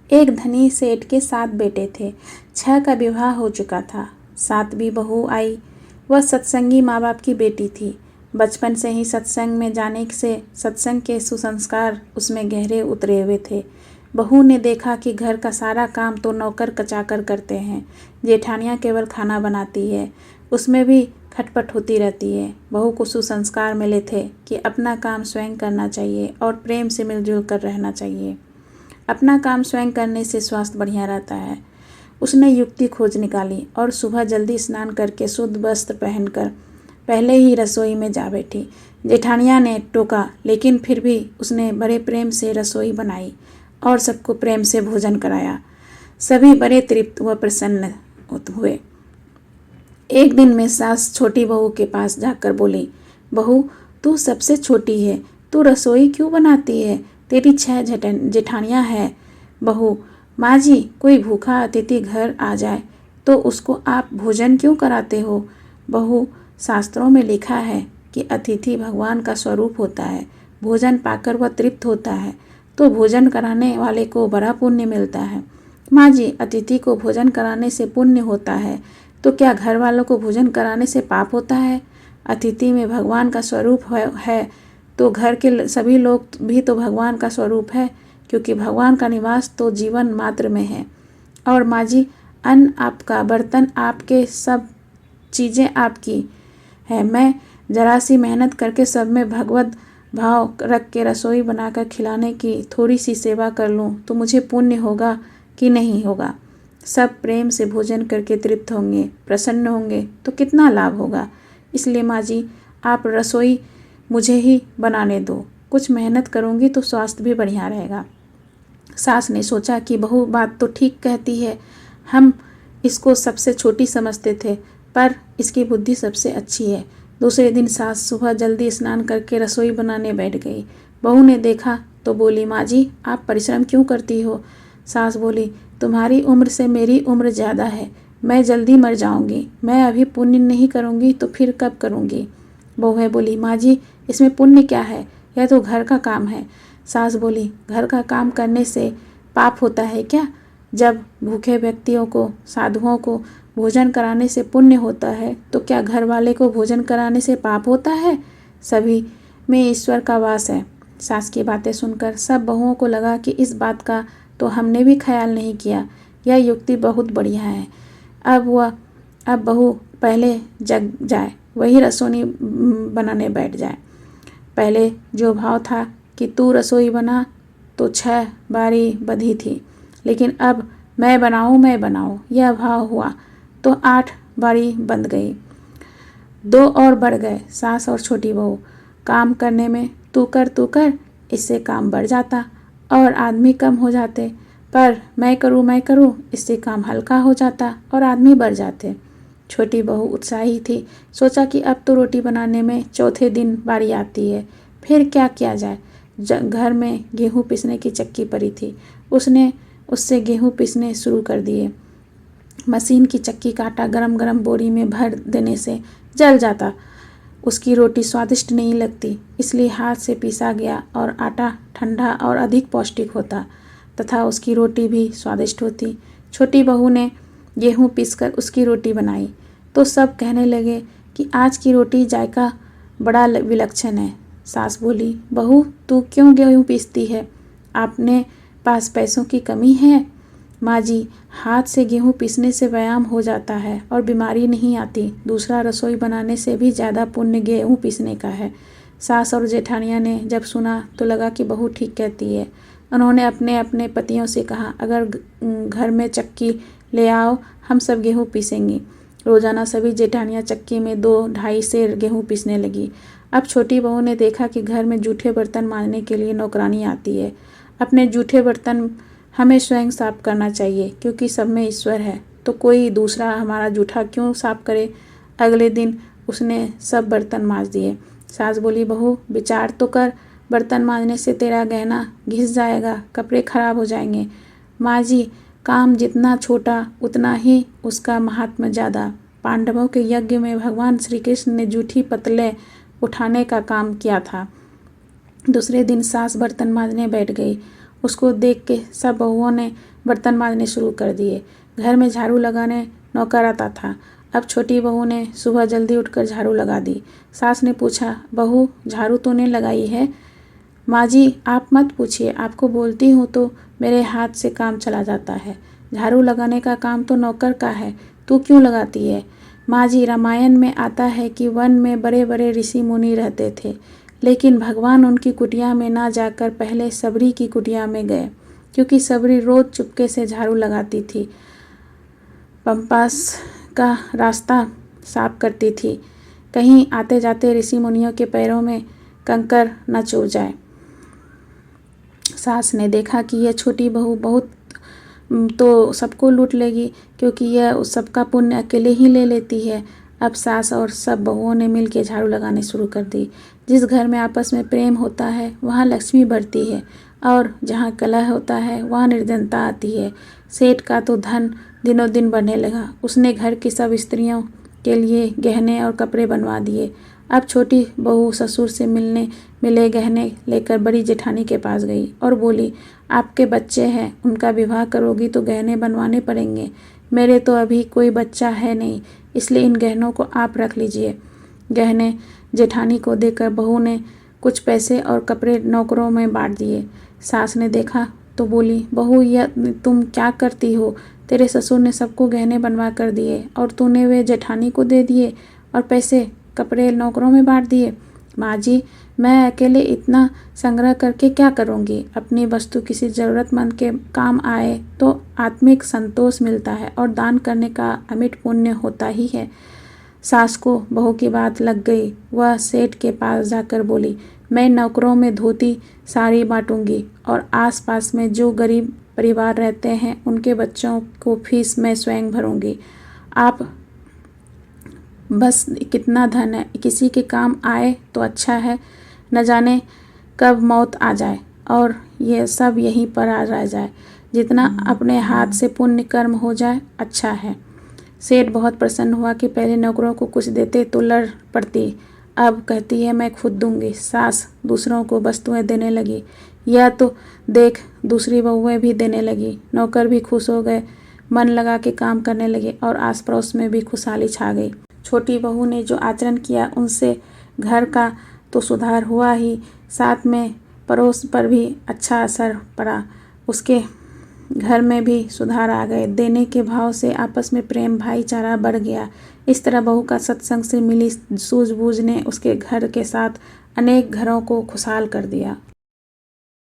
एक धनी सेठ के 7 बेटे थे। 6 का विवाह हो चुका था। 7वीं बहू आई। वह सत्संगी माँ बाप की बेटी थी। बचपन से ही सत्संग में जाने से सत्संग के सुसंस्कार उसमें गहरे उतरे हुए थे। बहू ने देखा कि घर का सारा काम तो नौकर कचाकर करते हैं, जेठानियाँ केवल खाना बनाती है, उसमें भी खटपट होती रहती है। बहू को सुसंस्कार मिले थे कि अपना काम स्वयं करना चाहिए और प्रेम से मिलजुल कर रहना चाहिए। अपना काम स्वयं करने से स्वास्थ्य बढ़िया रहता है। उसने युक्ति खोज निकाली और सुबह जल्दी स्नान करके शुद्ध वस्त्र पहनकर पहले ही रसोई में जा बैठी। जेठानिया ने टोका, लेकिन फिर भी उसने बड़े प्रेम से रसोई बनाई और सबको प्रेम से भोजन कराया। सभी बड़े तृप्त व प्रसन्न हुए। एक दिन में सास छोटी बहू के पास जाकर बोली, बहू, तू सबसे छोटी है, तू रसोई क्यों बनाती है? तेरी 6 जेठानियाँ हैं। बहू, माँ जी, कोई भूखा अतिथि घर आ जाए तो उसको आप भोजन क्यों कराते हो? बहू, शास्त्रों में लिखा है कि अतिथि भगवान का स्वरूप होता है। भोजन पाकर वह तृप्त होता है तो भोजन कराने वाले को बड़ा पुण्य मिलता है। माँ जी, अतिथि को भोजन कराने से पुण्य होता है तो क्या घर वालों को भोजन कराने से पाप होता है? अतिथि में भगवान का स्वरूप है तो घर के सभी लोग भी तो भगवान का स्वरूप है, क्योंकि भगवान का निवास तो जीवन मात्र में है। और माँ जी, अन्न आपका, बर्तन आपके, सब चीज़ें आपकी है। मैं जरा सी मेहनत करके सब में भगवत भाव रख के रसोई बनाकर खिलाने की थोड़ी सी सेवा कर लूँ तो मुझे पुण्य होगा कि नहीं होगा? सब प्रेम से भोजन करके तृप्त होंगे, प्रसन्न होंगे तो कितना लाभ होगा। इसलिए माँ जी, आप रसोई मुझे ही बनाने दो। कुछ मेहनत करूँगी तो स्वास्थ्य भी बढ़िया रहेगा। सास ने सोचा कि बहू बात तो ठीक कहती है। हम इसको सबसे छोटी समझते थे, पर इसकी बुद्धि सबसे अच्छी है। दूसरे दिन सास सुबह जल्दी स्नान करके रसोई बनाने बैठ गई। बहू ने देखा तो बोली, माँ जी, आप परिश्रम क्यों करती हो? सास बोली, तुम्हारी उम्र से मेरी उम्र ज़्यादा है, मैं जल्दी मर जाऊंगी। मैं अभी पुण्य नहीं करूंगी तो फिर कब करूंगी? बहू बोली, माँ जी, इसमें पुण्य क्या है? यह तो घर का काम है। सास बोली, घर का काम करने से पाप होता है क्या? जब भूखे व्यक्तियों को, साधुओं को भोजन कराने से पुण्य होता है तो क्या घर वाले को भोजन कराने से पाप होता है? सभी में ईश्वर का वास है। सास की बातें सुनकर सब बहुओं को लगा कि इस बात का तो हमने भी ख्याल नहीं किया। यह युक्ति बहुत बढ़िया है। अब बहू पहले जग जाए, वही रसोई बनाने बैठ जाए। पहले जो भाव था कि तू रसोई बना तो 6 बारी बधी थी, लेकिन अब मैं बनाऊं यह भाव हुआ तो 8 बारी बंध गई। 2 और बढ़ गए। सास और छोटी बहू काम करने में तू कर, इससे काम बढ़ जाता और आदमी कम हो जाते, पर मैं करूं, इससे काम हल्का हो जाता और आदमी बढ़ जाते। छोटी बहू उत्साही थी। सोचा कि अब तो रोटी बनाने में चौथे दिन बारी आती है, फिर क्या किया जाए। घर में गेहूँ पीसने की चक्की पड़ी थी। उसने उससे गेहूँ पीसने शुरू कर दिए। मशीन की चक्की का आटा गरम गरम बोरी में भर देने से जल जाता। उसकी रोटी स्वादिष्ट नहीं लगती, इसलिए हाथ से पीसा गया और आटा ठंडा और अधिक पौष्टिक होता तथा उसकी रोटी भी स्वादिष्ट होती। छोटी बहू ने गेहूँ पीसकर उसकी रोटी बनाई तो सब कहने लगे कि आज की रोटी जायका बड़ा विलक्षण है। सास बोली, बहू, तू क्यों गेहूँ पीसती है? आपने पास पैसों की कमी है? माँ जी, हाथ से गेहूँ पीसने से व्यायाम हो जाता है और बीमारी नहीं आती। दूसरा रसोई बनाने से भी ज़्यादा पुण्य गेहूँ पीसने का है। सास और जेठानिया ने जब सुना तो लगा कि बहू ठीक कहती है। उन्होंने अपने अपने पतियों से कहा, अगर घर में चक्की ले आओ, हम सब गेहूँ पीसेंगी। रोज़ाना सभी जेठानियाँ चक्की में 2-2.5 सेर गेहूँ पीसने लगी। अब छोटी बहू ने देखा कि घर में जूठे बर्तन मांजने के लिए नौकरानी आती है। अपने जूठे बर्तन हमें स्वयं साफ करना चाहिए, क्योंकि सब में ईश्वर है, तो कोई दूसरा हमारा जूठा क्यों साफ करे। अगले दिन उसने सब बर्तन मांज दिए। सास बोली, बहू, विचार तो कर, बर्तन मांजने से तेरा गहना घिस जाएगा, कपड़े खराब हो जाएंगे। माँ जी, काम जितना छोटा उतना ही उसका महात्म्य ज़्यादा। पांडवों के यज्ञ में भगवान श्री कृष्ण ने जूठी पतले उठाने का काम किया था। दूसरे दिन सास बर्तन मांजने बैठ गई। उसको देख के सब बहुओं ने बर्तन मांजने शुरू कर दिए। घर में झाड़ू लगाने नौकर आता था। अब छोटी बहू ने सुबह जल्दी उठकर झाड़ू लगा दी। सास ने पूछा, बहू झाड़ू तूने लगाई है? माँ जी आप मत पूछिए, आपको बोलती हूँ तो मेरे हाथ से काम चला जाता है। झाड़ू लगाने का काम तो नौकर का है, तू क्यों लगाती है? माँ जी रामायण में आता है कि वन में बड़े बड़े ऋषि मुनि रहते थे, लेकिन भगवान उनकी कुटिया में ना जाकर पहले सबरी की कुटिया में गए, क्योंकि सबरी रोज चुपके से झाड़ू लगाती थी, पंपास का रास्ता साफ करती थी, कहीं आते जाते ऋषि मुनियों के पैरों में कंकर न चुभ जाए। सास ने देखा कि यह छोटी बहू बहुत तो सबको लूट लेगी, क्योंकि यह उस सबका पुण्य अकेले ही ले लेती है। अब सास और सब बहुओं ने मिलकर झाड़ू लगाने शुरू कर दी। जिस घर में आपस में प्रेम होता है वहाँ लक्ष्मी बढ़ती है, और जहाँ कलह होता है वहाँ निर्धनता आती है। सेठ का तो धन दिनों दिन बढ़ने लगा। उसने घर की सब स्त्रियों के लिए गहने और कपड़े बनवा दिए। अब छोटी बहू ससुर से मिले गहने लेकर बड़ी जेठानी के पास गई और बोली, आपके बच्चे हैं, उनका विवाह करोगी तो गहने बनवाने पड़ेंगे। मेरे तो अभी कोई बच्चा है नहीं, इसलिए इन गहनों को आप रख लीजिए। गहने जेठानी को देकर बहू ने कुछ पैसे और कपड़े नौकरों में बांट दिए। सास ने देखा तो बोली, बहू यह तुम क्या करती हो? तेरे ससुर ने सबको गहने बनवा कर दिए और तूने वे जेठानी को दे दिए और पैसे कपड़े नौकरों में बांट दिए। माँ जी मैं अकेले इतना संग्रह करके क्या करूँगी? अपनी वस्तु किसी ज़रूरतमंद के काम आए तो आत्मिक संतोष मिलता है और दान करने का अमिट पुण्य होता ही है। सास को बहू की बात लग गई। वह सेठ के पास जाकर बोली, मैं नौकरों में धोती साड़ी बांटूंगी और आसपास में जो गरीब परिवार रहते हैं उनके बच्चों को फीस मैं स्वयं भरूंगी। आप बस कितना धन है, किसी के काम आए तो अच्छा है, न जाने कब मौत आ जाए और ये सब यहीं पर आ रह जाए। जितना अपने हाथ से पुण्य कर्म हो जाए अच्छा है। सेठ बहुत प्रसन्न हुआ कि पहले नौकरों को कुछ देते तो लड़ पड़ती, अब कहती है मैं खुद दूंगी। सास दूसरों को वस्तुएं देने लगी। यह तो देख दूसरी बहुएं भी देने लगी। नौकर भी खुश हो गए, मन लगा के काम करने लगे और आस पड़ोस में भी खुशहाली छा गई। छोटी बहू ने जो आचरण किया उनसे घर का तो सुधार हुआ ही, साथ में पड़ोस पर भी अच्छा असर पड़ा। उसके घर में भी सुधार आ गए। देने के भाव से आपस में प्रेम भाईचारा बढ़ गया। इस तरह बहू का सत्संग से मिली सूझबूझ ने उसके घर के साथ अनेक घरों को खुशहाल कर दिया।